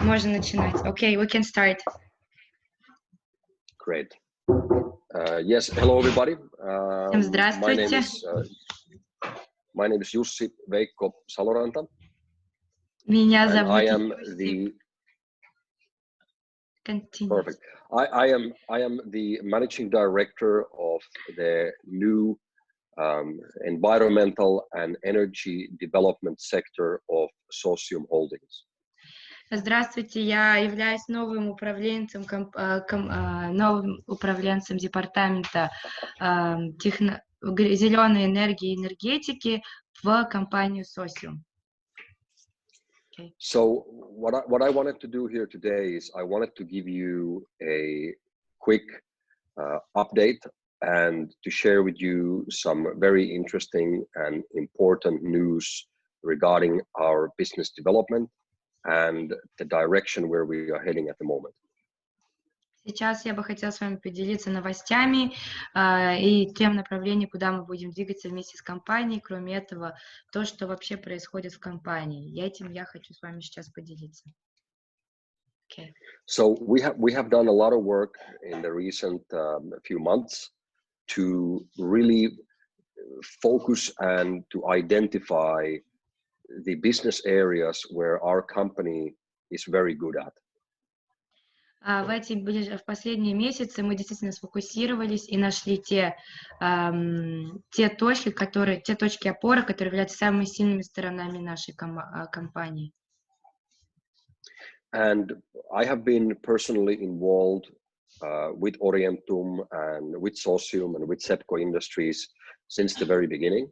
Можно начинать. Okay, we can start. Great. Yes, hello everybody. Всем здравствуйте. My name is Jussi Saloranta. Меня And зовут I am Jussi. the Continue. perfect. I am the managing director of the new environmental and energy development sector of Socium Holdings. Здравствуйте, я являюсь новым управленцем, новым управленцем департамента зеленой энергии и энергетики в компанию Socium. Okay. So what I wanted to do here today is I wanted to give you a quick update and to share with you some very interesting and important news regarding our business development and the direction where we are heading at the moment. Сейчас я бы хотела с вами поделиться новостями и тем направлением, куда мы будем двигаться вместе с компанией. Кроме этого, то, что вообще происходит в компании. Этим я хочу с вами сейчас поделиться. Okay. So we have done a lot of work in the recent few months to really focus and to identify the business areas where our company is very good at. В последние месяцы мы действительно сфокусировались и нашли те точки опоры, которые являются самыми сильными сторонами нашей компании. And I have been personally involved with Orientum and with Socium and with Sepco Industries since the very beginning.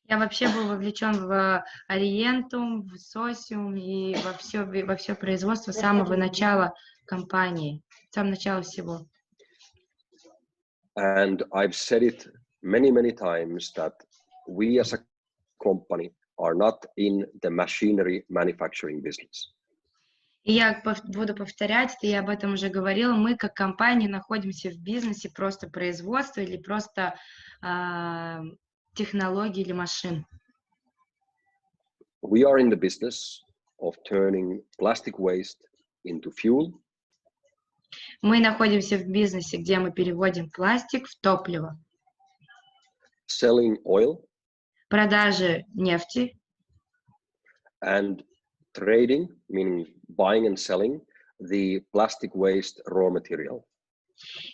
Я вообще был вовлечен в Orientum, в Socium и во все производство с самого начала компании, с самого начала всего. And I've said it many times that we as a company are not in the machinery manufacturing business. И я буду повторять, я об этом уже говорила, мы как компания находимся в бизнесе просто производства или просто технологий или машин. We are in the business of turning plastic waste into fuel. Мы находимся в бизнесе, где мы переводим пластик в топливо. Selling oil. Продажи нефти. And trading, meaning buying and selling the plastic waste raw material.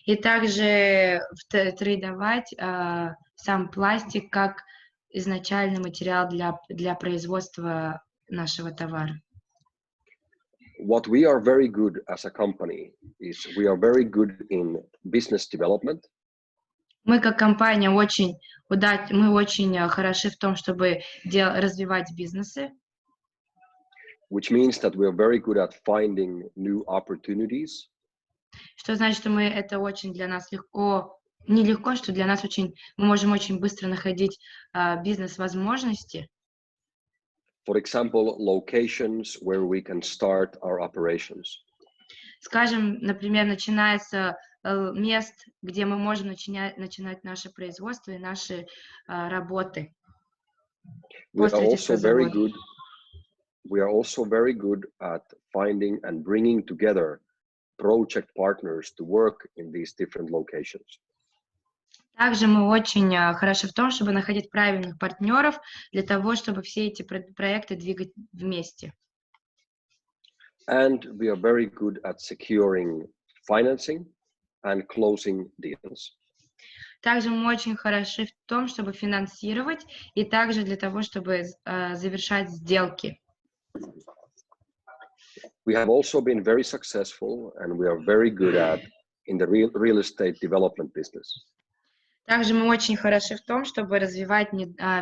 И также трейдовать сам пластик как изначальный материал для производства нашего товара. What we are very good as a company is we are very good in business development. Мы как компания очень хороши в том, чтобы развивать бизнесы. Which means that we are very good at finding new opportunities. Что значит, что это очень для нас нелегко, что для нас мы можем очень быстро находить бизнес-возможности. For example, locations where we can start our operations. Скажем, например, начиная с мест, где мы можем начинать наше производство и наши работы. We are also very good at finding and bringing together project partners to work in these different locations. Также мы очень хороши в том, чтобы находить правильных партнеров для того, чтобы все эти проекты двигать вместе. And we are very good at securing financing and closing deals. Также мы очень хороши в том, чтобы финансировать и также для того, чтобы завершать сделки. We have also been very successful and we are very good at in the real estate development business. Также мы очень хороши в том, чтобы развивать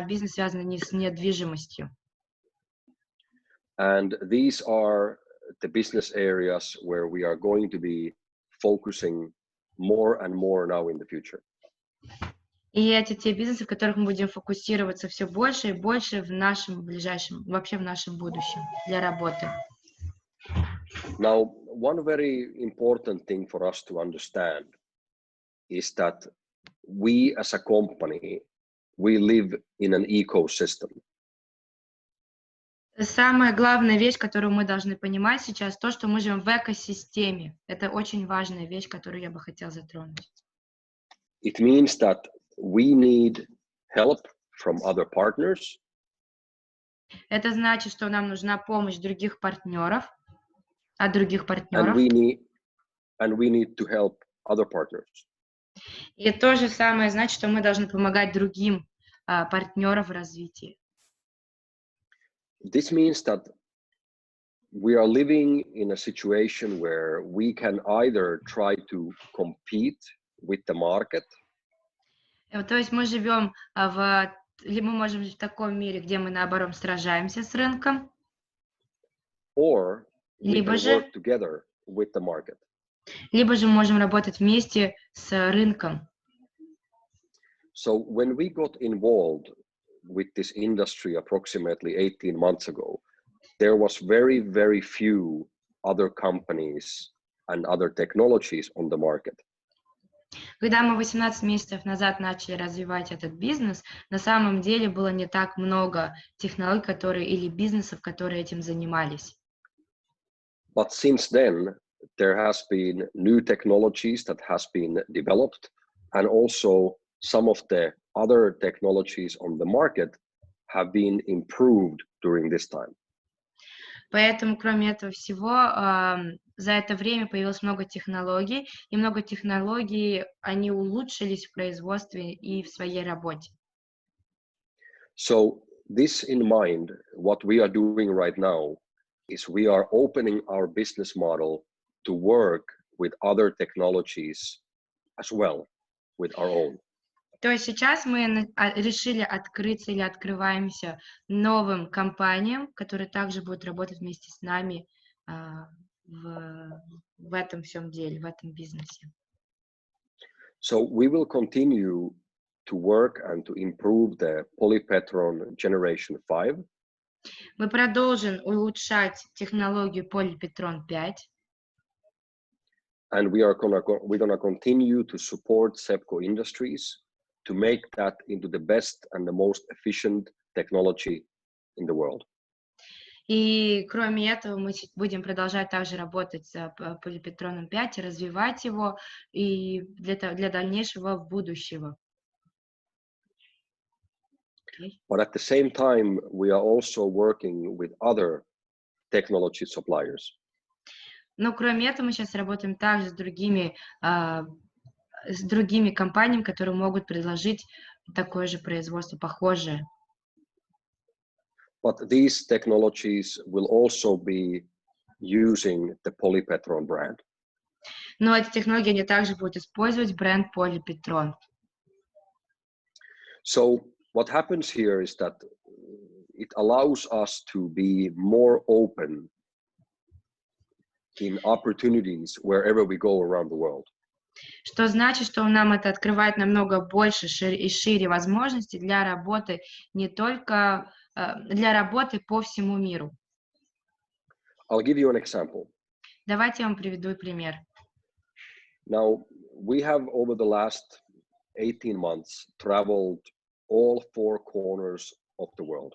бизнес, связанный с недвижимостью. And these are the business areas where we are going to be focusing more and more now in the future. И это те бизнесы, в которых мы будем фокусироваться все больше и больше в нашем будущем для работы. Now, one very important thing for us to understand is that we as a company, we live in an ecosystem. Самая главная вещь, которую мы должны понимать сейчас, то, что мы живем в экосистеме. Это очень важная вещь, которую я бы хотела затронуть. It means that we need help from other partners. Это значит, что нам нужна помощь других партнеров, от других and партнеров. we need to help other partners. И то же самое значит, что мы должны помогать другим партнерам в развитии. This means that we are living in a situation where we can either try to compete with the market, То есть мы живем или мы можем жить в таком мире, где мы наоборот сражаемся с рынком, or we либо can же work together with the market. можем работать вместе с рынком. So when we got involved with this industry approximately 18 months ago, there was very, very few other companies and other technologies on the market. Когда мы 18 месяцев назад начали развивать этот бизнес, на самом деле было не так много технологий, или бизнесов, которые этим занимались. But since then, there has been new technologies that has been developed, and also some of the other technologies on the market have been improved during this time. Поэтому, кроме этого всего, за это время появилось много технологий, и много технологий, они улучшились в производстве и в своей работе. So this in mind, what we are doing right now is we are opening our business model to work with other technologies as well, with our own. То есть сейчас мы решили открыться или открываемся новым компаниям, которые также будут работать вместе с нами в этом всем деле, в этом бизнесе. So we will continue to work and to improve the polypetron generation 5. Мы продолжим улучшать технологию полипетрон 5. And we're gonna continue to support SEPCO Industries to make that into the best and the most efficient technology in the world. И кроме этого мы будем продолжать также работать с полипетроном 5 и развивать его и для дальнейшего будущего. But at the same time, we are also working with other technology suppliers. Но кроме этого мы сейчас работаем также с другими компаниями, которые могут предложить такое же производство, похожее. But these technologies will also be using the polypetron brand. Но эти технологии они также будут использовать бренд полипетрон. So what happens here is that it allows us to be more open in opportunities wherever we go around the world. Что значит, что нам это открывает намного больше и шире возможностей для работы не только для работы по всему миру. I'll give you an example. Давайте я вам приведу пример. Now, we have over the last 18 months traveled all four corners of the world.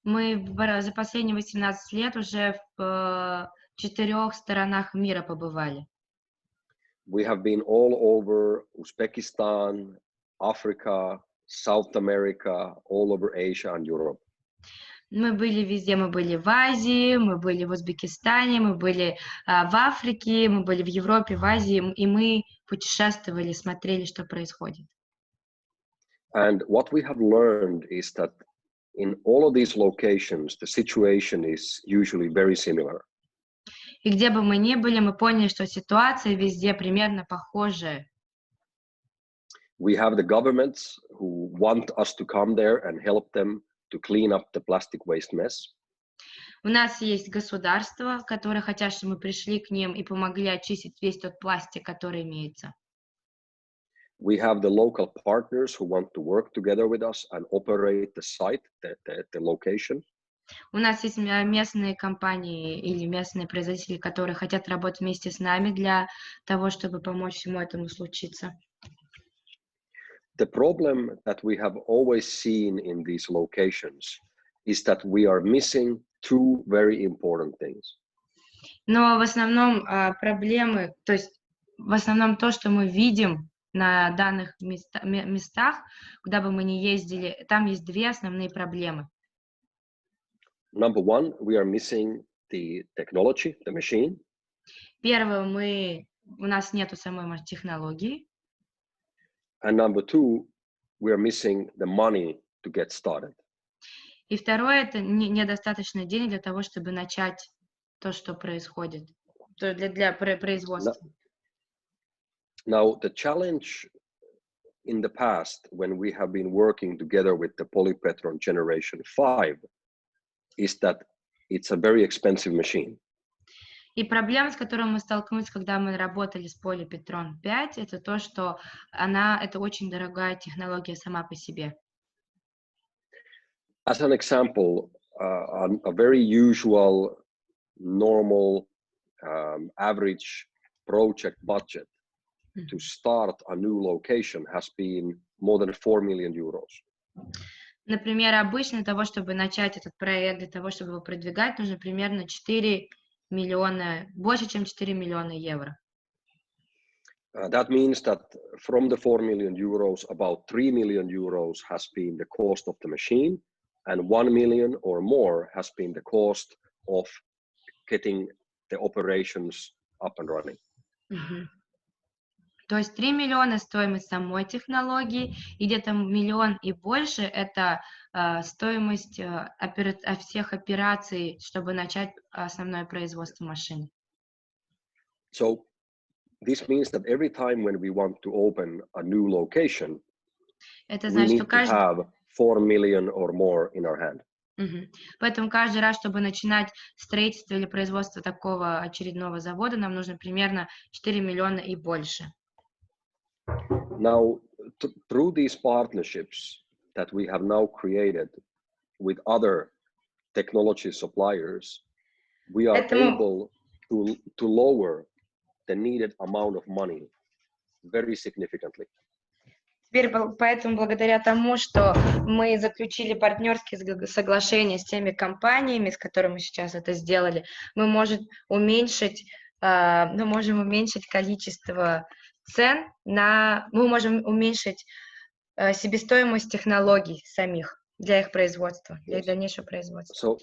Мы за последние 18 лет уже в 4 сторонах мира побывали. We have been all over Uzbekistan, Africa, South America, all over Asia and Europe. Мы были везде, мы были в Азии, мы были в Узбекистане, мы были в Африке, мы были в Европе, в Азии, и мы путешествовали, смотрели, что происходит. And what we have learned is that in all of these locations, the situation is usually very similar. И где бы мы ни были, мы поняли, что ситуация везде примерно похожая. We have the governments who want us to come there and help them to clean up the plastic waste mess. У нас есть государства, которые хотят, чтобы мы пришли к ним и помогли очистить весь тот пластик, который имеется. We have the local partners who want to work together with us and operate the site, the location. У нас есть местные компании или местные производители, которые хотят работать вместе с нами для того, чтобы помочь всему этому случиться. The problem that we have always seen in these locations is that we are missing two very important things. Но в основном проблемы, то есть в основном то, что мы видим на данных местах, куда бы мы ни ездили, там есть две основные проблемы. Number one, we are missing the technology, the machine. Первое, у нас нету самой технологии. And number two, we are missing the money to get started. И второе, это недостаточно денег для того, чтобы начать то, что происходит, для производства. Now, the challenge in the past, when we have been working together with the Polypetron Generation 5, is that it's a very expensive machine. И проблема, с которой мы столкнулись, когда мы работали с Polypetron 5, это то, что это очень дорогая технология сама по себе. As an example, a very usual, normal, average project budget to start a new location has been more than 4 million euros. Например, обычно для того, чтобы начать этот проект, для того, чтобы его продвигать, нужно примерно 4 миллиона, больше, чем 4 миллиона евро. That means that from the 4 million euros, about 3 million euros has been the cost of the machine, and 1 million or more has been the cost of getting the operations up and running. То есть 3 миллиона стоимость самой технологии, и где-то миллион и больше это стоимость всех операций, чтобы начать основное производство машин. So this means that every time when we want to open a new location, Это we значит, need to have 4 million or more in our hand. Поэтому каждый раз, чтобы начинать строительство или производство такого очередного завода, нам нужно примерно 4 миллиона и больше. Now, through these partnerships that we have now created with other technology suppliers, we are able to lower the needed amount of money very significantly. Теперь, поэтому, благодаря тому, что мы заключили партнерские соглашения с теми компаниями, с которыми мы сейчас это сделали, мы можем уменьшить количество цен мы можем уменьшить себестоимость технологий самих для их производства, для их дальнейшего производства.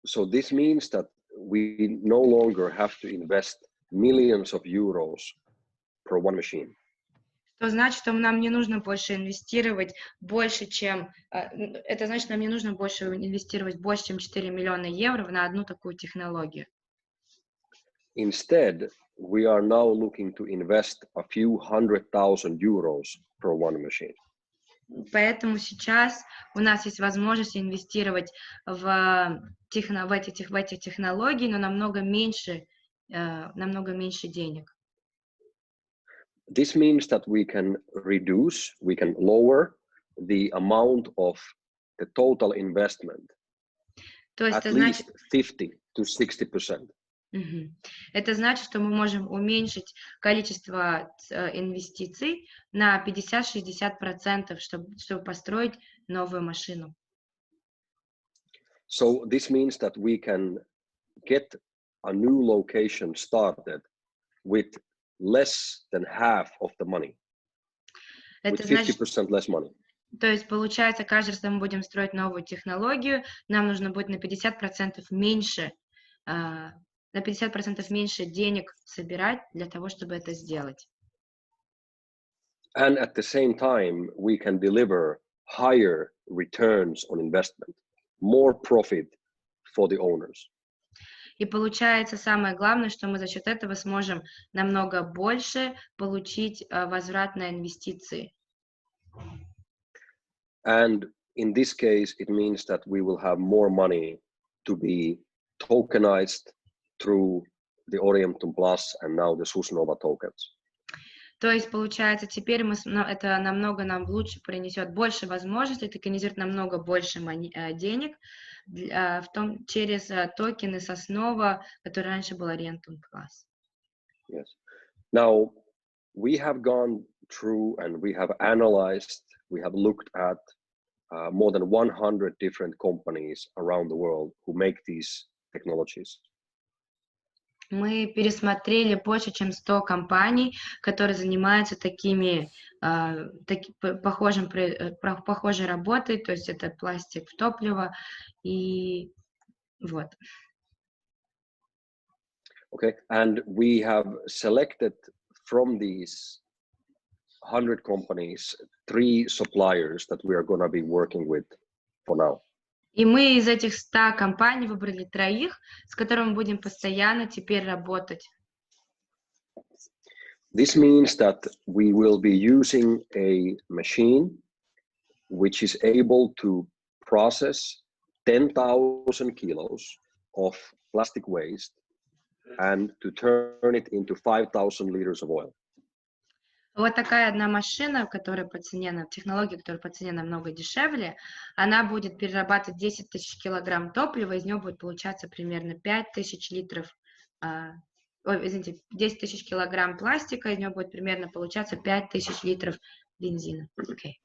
So this means that we no longer have to invest millions of euros per one machine. То значит, что нам не нужно больше инвестировать больше, чем 4 миллиона евро на одну такую технологию. Instead, we are now looking to invest a few 100,000 euros per one machine. Поэтому сейчас у нас есть возможность инвестировать в эти технологии, но намного меньше денег. This means that we can lower the amount of the total investment at least 50 to 60%. Это значит, что мы можем уменьшить количество инвестиций на 50-60%, чтобы построить новую машину. So this means that we can get a new location started with less than half of the money, with 50% less money. То есть, получается, каждый раз, когда мы будем строить новую технологию, нам нужно будет на 50% меньше денег собирать для того, чтобы это сделать. And at the same time, we can deliver higher returns on investment, more profit for the owners. И получается, самое главное, что мы за счет этого сможем намного больше получить возврат на инвестиции. And in this case, it means that we will have more money to be tokenized through the Orientum Plus and now the Susnova tokens. То есть, получается, теперь это намного нам лучше принесет больше возможностей, токенизирует намного больше денег, через токены Соснова, который раньше был Orientum Plus. Yes. Now, we have gone through and we have analyzed, we have looked at more than 100 different companies around the world who make these technologies. Мы пересмотрели больше, чем 100 компаний, которые занимаются похожей работой, то есть это пластик в топливо, и вот. Okay, and we have selected from these 100 companies 3 suppliers that we are going to be working with for now. И мы из этих 100 компаний выбрали 3, с которыми мы будем постоянно теперь работать. This means that we will be using a machine which is able to process 10,000 kilos of plastic waste and to turn it into 5,000 liters of oil. Вот такая одна машина, которая по цене, технология, которая по цене намного дешевле, она будет перерабатывать 10 тысяч килограмм топлива, из него будет получаться примерно 5 тысяч литров, 10 тысяч килограмм пластика, из него будет примерно получаться 5 тысяч литров бензина. Okay.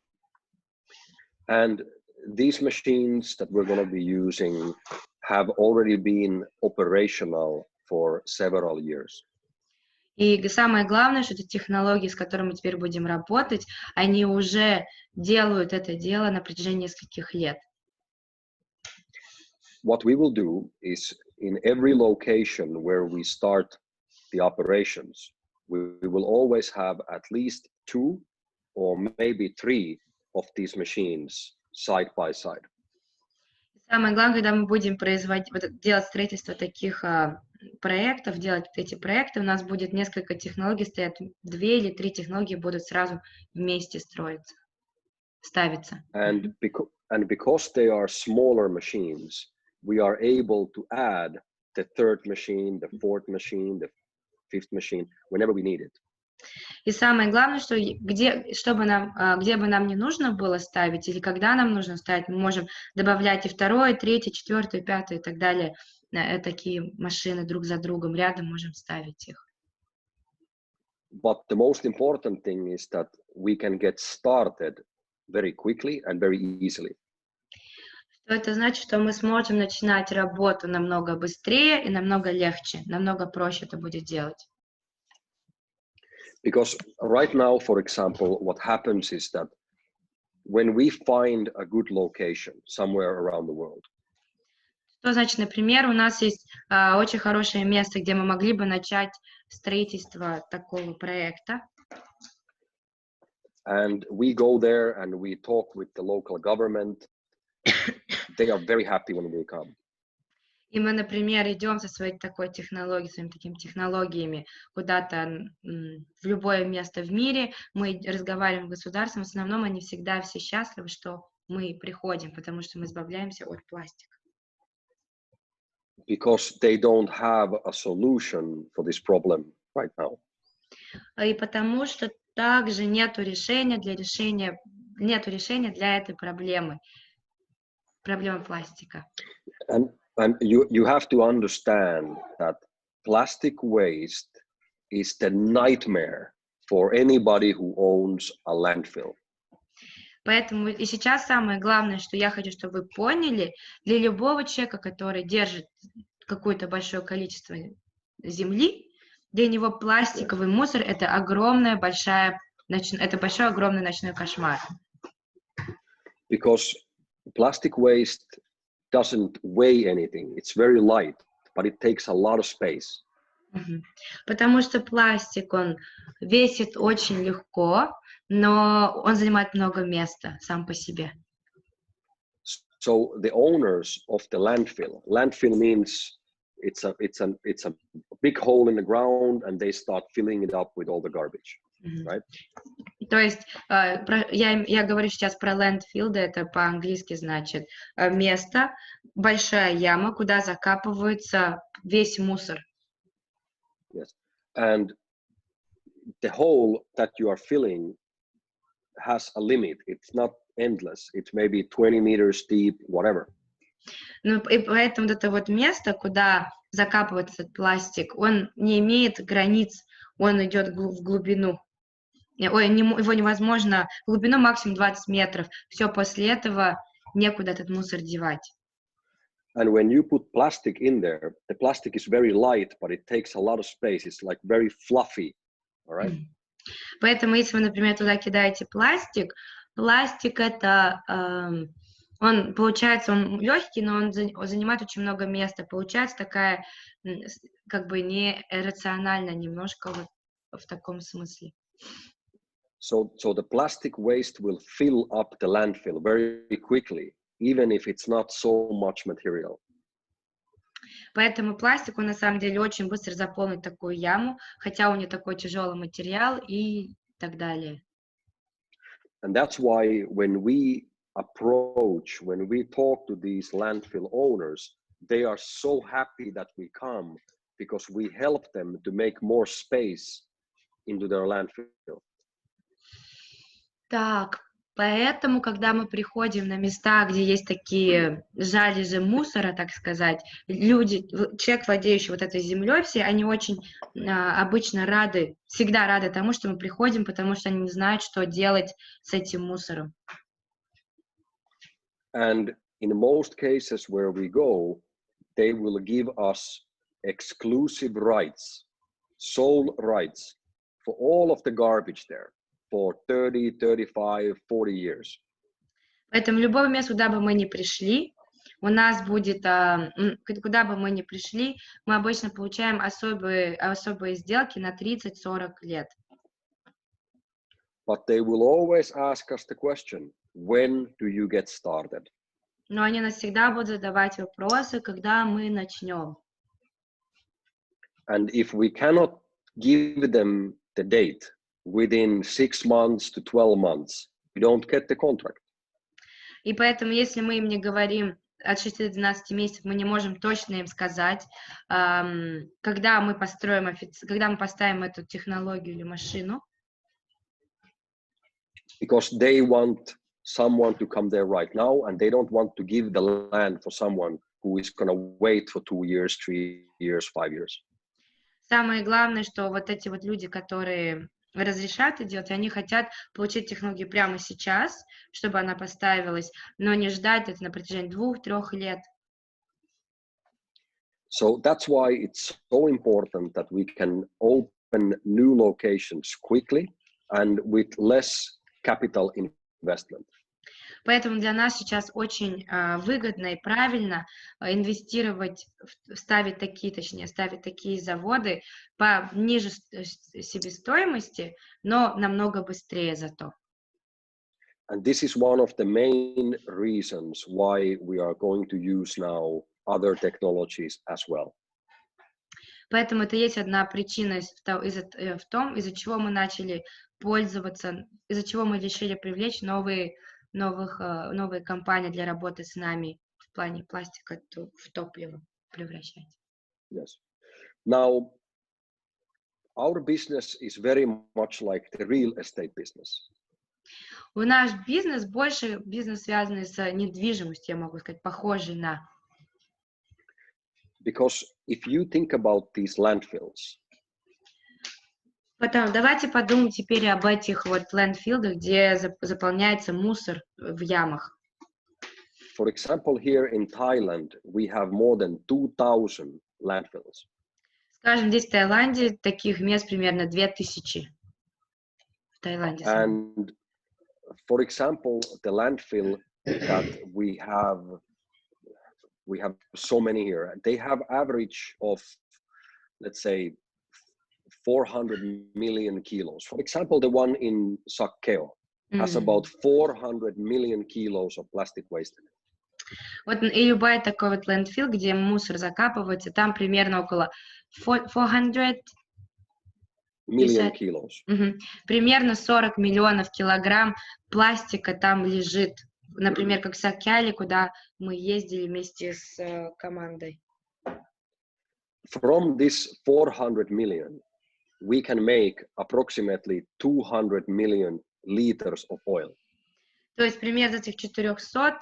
And these machines that we're going to be using have already been operational for several years. И самое главное, что эти технологии, с которыми мы теперь будем работать, они уже делают это дело на протяжении нескольких лет. What we will do is in every location where we start the operations, we will always have at least 2 or maybe 3 of these machines side by side. Самое главное, когда мы будем делать строительство таких проектов, делать эти проекты, у нас будет несколько технологий стоят, 2 или 3 технологии будут сразу вместе ставиться. And because they are smaller machines, we are able to add the 3rd machine, the 4th machine, the 5th machine, whenever we need it. И самое главное, что где бы нам не нужно было ставить, или когда нам нужно ставить, мы можем добавлять и 2, 3, 4, 5 и так далее. Такие машины друг за другом рядом можем ставить их. But the most important thing is that we can get started very quickly and very easily. Что это значит, что мы сможем начинать работу намного быстрее и намного легче, намного проще это будет делать. Because right now, for example, what happens is that when we find a good location somewhere around the world. Что значит, например, у нас есть очень хорошее место, где мы могли бы начать строительство такого проекта. And we go there and we talk with the local government. They are very happy when we come. И мы, например, идем со своей такой технологией, своими такими технологиями куда-то в любое место в мире, мы разговариваем с государством, в основном они всегда все счастливы, что мы приходим, потому что мы избавляемся от пластика. Because they don't have a solution for this problem right now. И потому что также нету решения для этой проблемы пластика. And you have to understand that plastic waste is the nightmare for anybody who owns a landfill. Поэтому и сейчас самое главное, что я хочу, чтобы вы поняли, для любого человека, который держит какое-то большое количество земли, для него пластиковый мусор это большой огромный ночной кошмар. Because plastic waste doesn't weigh anything. It's very light, but it takes a lot of space. Потому что пластик, он весит очень легко, но он занимает много места сам по себе. So the owners of the landfill means it's a big hole in the ground and they start filling it up with all the garbage, right? То есть я говорю сейчас про landfill, это по-английски значит место, большая яма, куда закапывается весь мусор. Yes, and the hole that you are filling has a limit. It's not endless. It's maybe 20 meters deep, whatever. Ну и поэтому это вот место, куда закапывается этот пластик, он не имеет границ, он идет в глубину. его невозможно, глубину максимум 20 метров. Все, после этого некуда этот мусор девать. And when you put plastic in there, the plastic is very light, but it takes a lot of space. It's like very fluffy, all right? Поэтому, если вы, например, туда кидаете пластик это, он, получается, он легкий, но он занимает очень много места. Получается такая, как бы нерационально немножко вот в таком смысле. So the plastic waste will fill up the landfill very quickly, even if it's not so much material. Поэтому пластик, он на самом деле очень быстро заполнит такую яму, хотя у него такой тяжелый материал и так далее. And that's why when we talk to these landfill owners, they are so happy that we come because we help them to make more space into their landfill. Так, поэтому, когда мы приходим на места, где есть такие залежи мусора, так сказать, человек, владеющий вот этой землей, все, они очень обычно всегда рады тому, что мы приходим, потому что они не знают, что делать с этим мусором. And in most cases where we go, they will give us exclusive rights, sole rights for all of the garbage there for 30, 35, 40 years. Поэтому любое место, куда бы мы ни пришли, у нас будет, куда бы мы ни пришли, мы обычно получаем особые сделки на 30-40 лет. But they will always ask us the question, when do you get started? Но они нас всегда будут задавать вопросы, когда мы начнем. And if we cannot give them the date within 6 months to 12 months, we don't get the contract. И поэтому, если мы им не говорим от 6 до 12 месяцев, мы не можем точно им сказать, когда мы поставим эту технологию или машину. Because they want someone to come there right now, and they don't want to give the land for someone who is going to wait for 2 years, 3 years, 5 years. Самое главное, что вот эти вот люди, которые разрешат это делать, они хотят получить технологию прямо сейчас, чтобы она поставилась, но не ждать это на протяжении 2-3 лет. So that's why it's so important that we can open new locations quickly and with less capital investment. Поэтому для нас сейчас очень выгодно и правильно инвестировать, ставить такие заводы по ниже себестоимости, но намного быстрее зато. And this is one of the main reasons why we are going to use now other technologies as well. Поэтому это есть одна причина в том, из-за чего мы начали пользоваться, из-за чего мы решили привлечь новые компании для работы с нами в плане пластика в топливо превращать. Yes. Now, our business is very much like the real estate business. У нас больше бизнес, связанный с недвижимостью, я могу сказать, похожий на. Because if you think about these landfills, Давайте подумаем теперь об этих вот лэндфилдах, где заполняется мусор в ямах. For example, here in Thailand, we have more than 2,000 landfills. Скажем, здесь в Таиланде таких мест примерно 2000. В Таиланде. And for example, the landfill that we have so many here. They have average of, let's say, 400 million kilos. For example, the one in Sakkeo has about 400 million kilos of plastic waste. Вот и любой такой вот лэндфилл, где мусор закапывается, там примерно около 400 million kilos. Примерно 40 миллионов килограмм пластика там лежит. Например, как в Саккяле, куда мы ездили вместе с командой. From this 400 million, we can make approximately 200 million liters of oil. То есть примерно из этих 400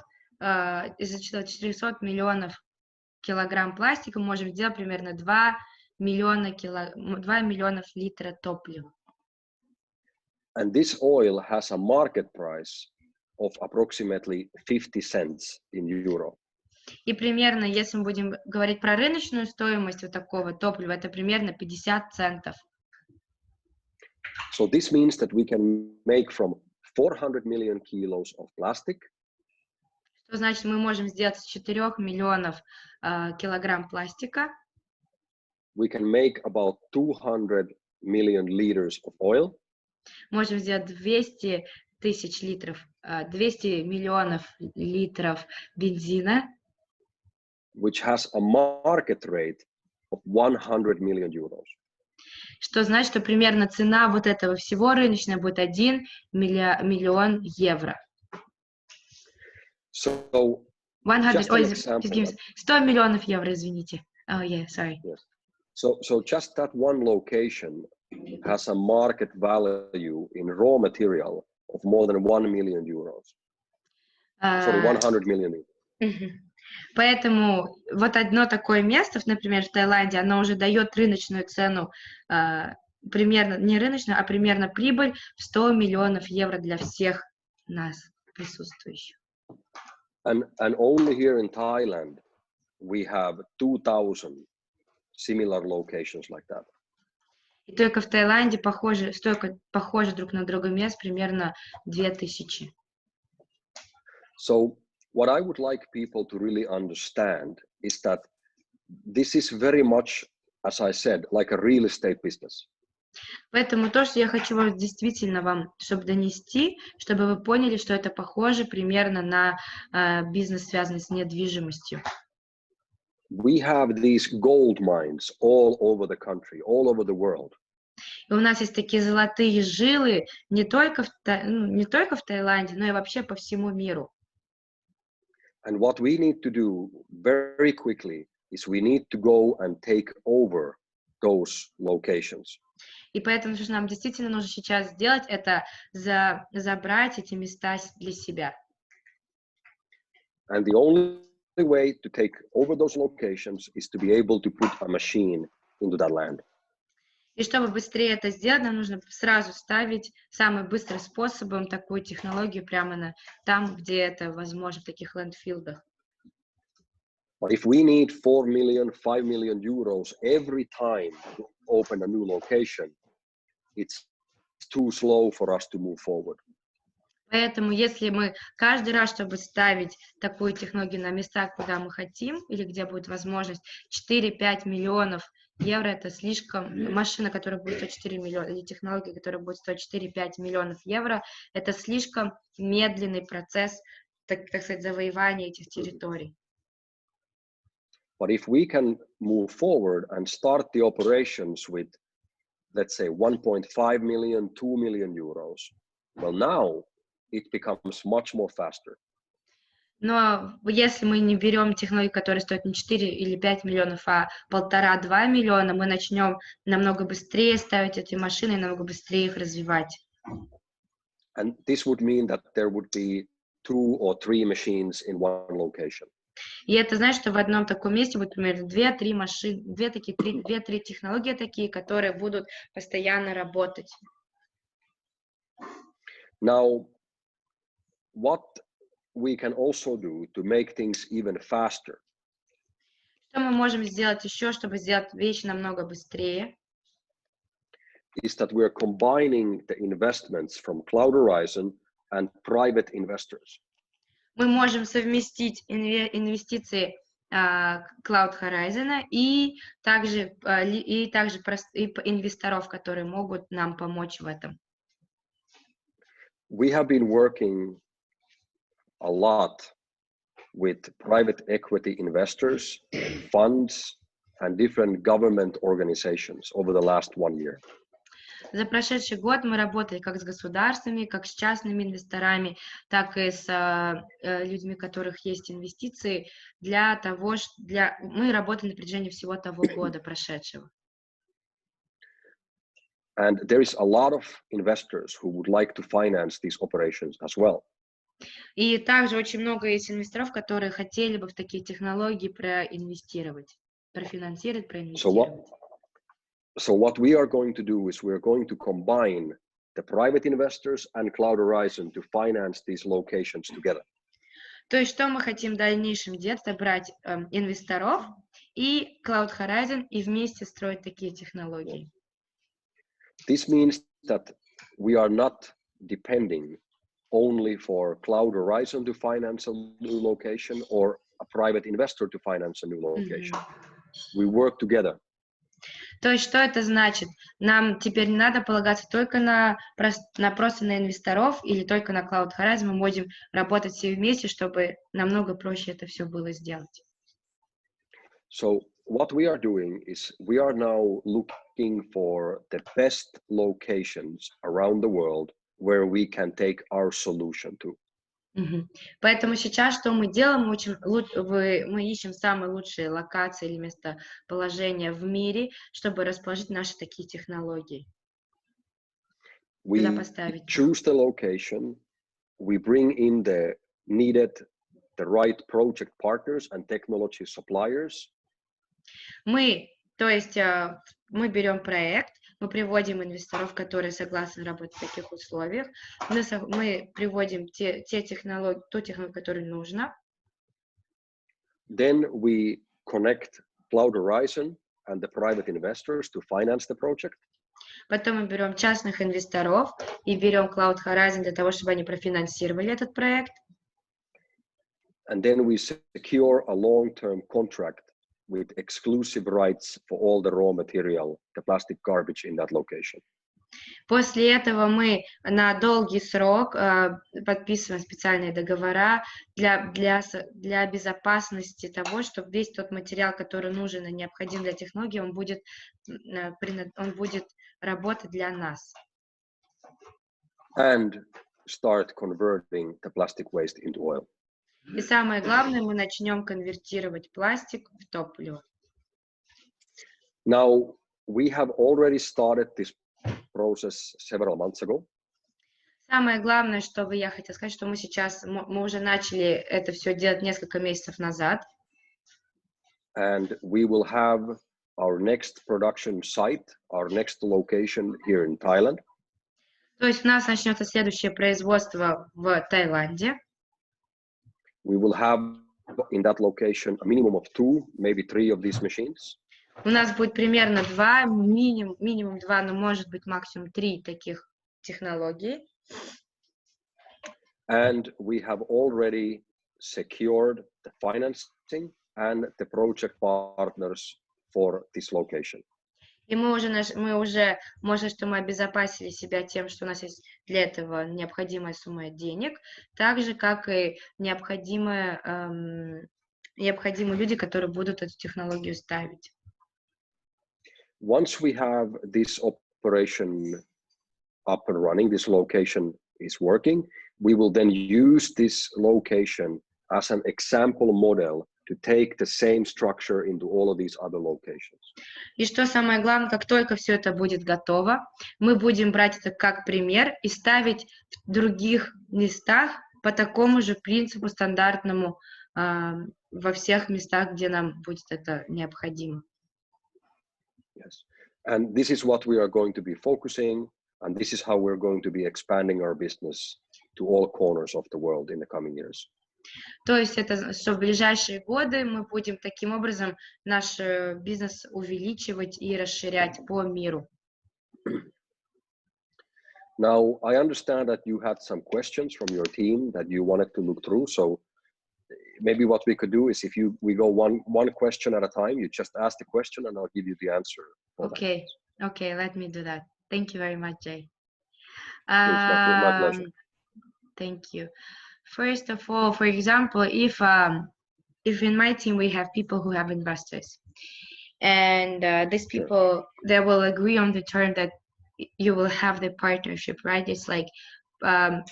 миллионов килограмм пластика мы можем сделать примерно 2 миллиона литров топлива. And this oil has a market price of approximately 50 cents in euro. И примерно, если мы будем говорить про рыночную стоимость вот такого топлива, это примерно 50 центов. So this means that we can make from 400 million kilos of plastic. Что значит, мы можем сделать с 4 миллионов килограмм пластика. We can make about 200 million liters of oil. Можем сделать 200 тысяч литров, 200 миллионов литров бензина, which has a market rate of 100 million euros. Что значит, что примерно цена вот этого всего рыночная будет 1 миллион евро. So, 100 миллионов евро, извините. Oh, yeah, sorry. Yes. So just that one location has a market value in raw material of more than 1 million euros. Sorry, 100 million. Поэтому вот одно такое место, например, в Таиланде, оно уже дает рыночную цену, примерно, не рыночную, а примерно прибыль в 100 миллионов евро для всех нас присутствующих. And only here in Thailand, we have 2,000 similar locations like that. И только в Таиланде столько похожи друг на друга мест, примерно 2000. So what I would like people to really understand is that this is very much, as I said, like a real estate business. Поэтому то, что я хочу действительно вам, чтобы донести, чтобы вы поняли, что это похоже примерно на бизнес, связанный с недвижимостью. We have these gold mines all over the country, all over the world. И у нас есть такие золотые жилы не только в Таиланде, но и вообще по всему миру. And what we need to do very quickly is we need to go and take over those locations. И поэтому, что нам действительно нужно сейчас сделать, это забрать эти места для себя. And the only way to take over those locations is to be able to put a machine into that land. И чтобы быстрее это сделать, нам нужно сразу ставить самым быстрым способом такую технологию прямо там, где это возможно, в таких лендфилдах. But if we need 4 million, 5 million euros every time to open a new location, it's too slow for us to move forward. Поэтому, если мы каждый раз, чтобы ставить такую технологию на места, куда мы хотим, или где будет возможность 4-5 миллионов евро, это слишком, машина, которая будет стоить 4 миллиона, или технология, которая будет стоить 4-5 миллионов евро, это слишком медленный процесс, так сказать, завоевания этих территорий. But if we can move forward and start the operations with, let's say, 1.5 million, 2 million euros, well, now it becomes much more faster. Но если мы не берем технологию, которая стоит не 4 или 5 миллионов, а 1,5-2 миллиона, мы начнем намного быстрее ставить эти машины и намного быстрее их развивать. And this would mean that there would be 2 or 3 machines in one location. И это значит, что в одном таком месте будет примерно 2-3 машины, 2-3 технологии такие, которые будут постоянно работать. Now, what we can also do to make things even faster Что мы можем сделать еще, чтобы сделать вещи намного быстрее? is that we are combining the investments from Cloud Horizon and private investors. Мы можем совместить инвестиции Cloud Horizon и также инвесторов, которые могут нам помочь в этом. We have been working a lot with private equity investors, funds, and different government organizations over the last 1 year. За прошедший год мы работали как с государствами, как с частными инвесторами, так и с людьми, у которых есть инвестиции, мы работали на протяжении всего того года прошедшего. And there is a lot of investors who would like to finance these operations as well. И также очень много есть инвесторов, которые хотели бы в такие технологии проинвестировать, профинансировать, проинвестировать. So what we are going to do is we are going to combine the private investors and Cloud Horizon to finance these locations together. То есть, что мы хотим в дальнейшем делать, это брать инвесторов и Cloud Horizon и вместе строить такие технологии. This means that we are not depending only for Cloud Horizon to finance a new location or a private investor to finance a new location. We work together. То есть, что это значит? Нам теперь не надо полагаться только просто на инвесторов или только на Cloud Horizon. Мы можем работать все вместе, чтобы намного проще это все было сделать. So what we are doing is we are now looking for the best locations around the world where we can take our solution to. Поэтому сейчас что мы делаем? Мы ищем самые лучшие локации или местоположения в мире, чтобы расположить наши такие технологии. We choose the location, we bring in the right project partners and technology suppliers. Мы берем проект, мы приводим инвесторов, которые согласны работать в таких условиях, мы приводим ту технологию, которую нужно. Then we connect Cloud Horizon and the private investors to finance the project. Потом мы берем частных инвесторов и берем Cloud Horizon для того, чтобы они профинансировали этот проект. And then we secure a long-term contract with exclusive rights for all the raw material, the plastic garbage in that location. После этого мы на долгий срок подписываем специальные договора для безопасности того, чтобы весь тот материал, который нужен и необходим для технологии, он будет работать для нас. And start converting the plastic waste into oil. И самое главное, мы начнем конвертировать пластик в топливо. Now, we have already started this process several months ago. Самое главное, что я хотела сказать, что мы уже начали это все делать несколько месяцев назад. And we will have our next production site, our next location here in Thailand. То есть у нас начнется следующее производство в Таиланде. We will have in that location a minimum of 2, maybe 3 of these machines. У нас будет примерно минимум 2, но может быть максимум 3 таких технологий. And we have already secured the financing and the project partners for this location. И мы обезопасили себя тем, что у нас есть для этого необходимая сумма денег, так же, как и необходимые люди, которые будут эту технологию ставить. Once we have this operation up and running, this location is working, we will then use this location as an example model to take the same structure into all of these other locations. И что самое главное, как только все это будет готово, мы будем брать это как пример и ставить в других местах по такому же принципу стандартному во всех местах, где нам будет это необходимо. Yes, and this is what we are going to be focusing, and this is how we're going to be expanding our business to all corners of the world in the coming years. То есть это, что в ближайшие годы мы будем таким образом наш бизнес увеличивать и расширять по миру. Now, I understand that you had some questions from your team that you wanted to look through. So maybe what we could do is we go one question at a time, you just ask the question and I'll give you the answer. Okay, let me do that. Thank you very much, Jay. My pleasure. Thank you. First of all, for example, if in my team we have people who have investors, and these people, they will agree on the term that you will have the partnership, right? It's like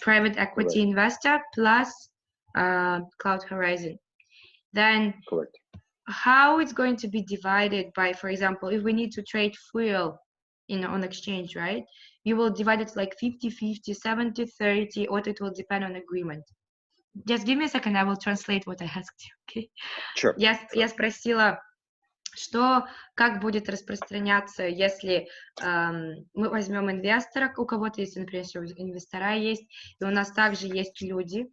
private equity investor plus Cloud Horizon. Then how it's going to be divided by, for example, if we need to trade fuel on exchange, right? You will divide it like 50-50, 70-30, or it will depend on agreement. Just give me a second, I will translate what I asked you, okay? Sure. Я спросила, как будет распространяться, если мы возьмем инвестора, у кого-то, если, например, инвестора есть, и у нас также есть люди,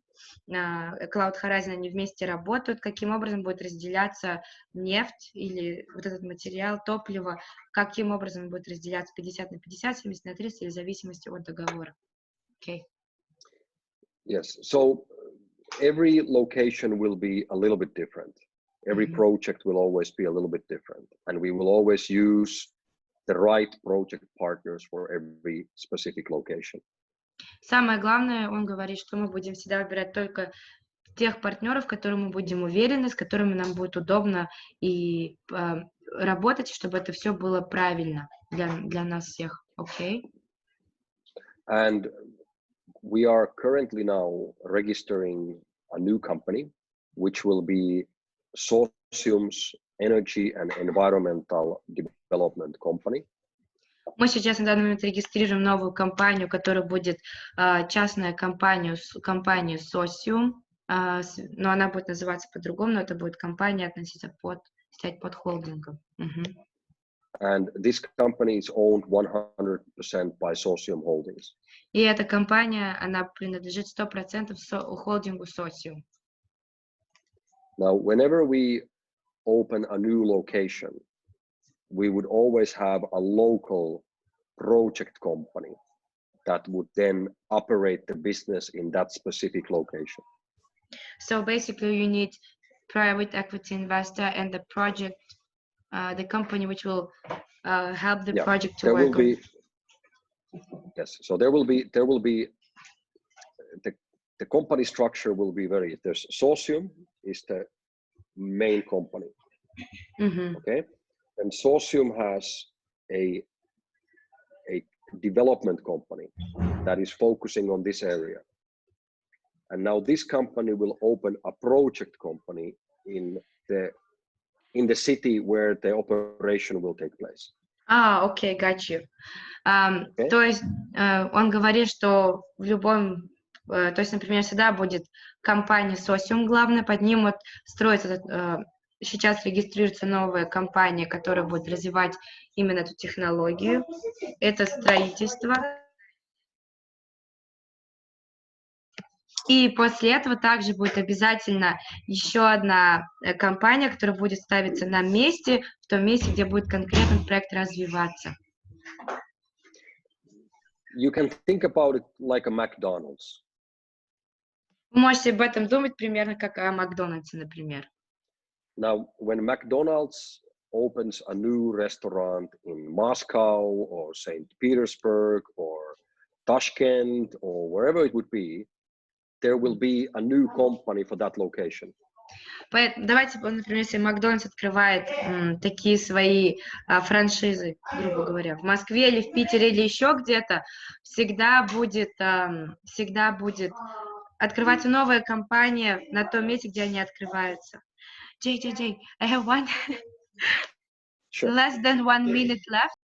Cloud Horizon, они вместе работают, каким образом будет разделяться нефть или вот этот материал, топливо, каким образом будет разделяться 50 на 50, 70 на 30, или в зависимости от договора. Okay. Yes, so every location will be a little bit different. Every project will always be a little bit different, and we will always use the right project partners for every specific location. Самое главное, он говорит, что мы будем всегда выбирать только тех партнеров, которым мы будем уверены, с которыми нам будет удобно и работать, чтобы это все было правильно для нас всех. Okay? And we are currently now registering a new company, which will be Socium's Energy and Environmental Development Company. Мы сейчас на данный момент регистрируем новую компанию, которая будет частная компания Socium, но она будет называться по-другому, но это будет компания относиться стать под холдингом. And this company is owned 100% by Socium Holdings. И эта компания, она принадлежит 100% холдингу Socium. Now, whenever we open a new location, we would always have a local project company that would then operate the business in that specific location. So basically, you need private equity investor and the project, the company which will help the project to work. Yes, so there will be the company structure will be there's Socium is the main company. Okay, and Socium has a development company that is focusing on this area, and now this company will open a project company in the city where the operation will take place. Окей, got you. То есть он говорит, что в любом, то есть, например, всегда будет компания Socium главная, под ним вот строится, сейчас регистрируется новая компания, которая будет развивать именно эту технологию, это строительство. И после этого также будет обязательно еще одна компания, которая будет ставиться на месте, в том месте, где будет конкретно проект развиваться. You can think about it like a McDonald's. Вы можете об этом думать примерно как о Макдональдсе, например. Now, when McDonald's opens a new restaurant in Moscow or St. Petersburg or Tashkent or wherever it would be, there will be a new company for that location. Давайте, например, если Макдональдс открывает такие свои франшизы, грубо говоря, в Москве или в Питере или еще где-то, всегда будет открываться новая компания на том месте, где они открываются. Jay, I have less than 1 minute left.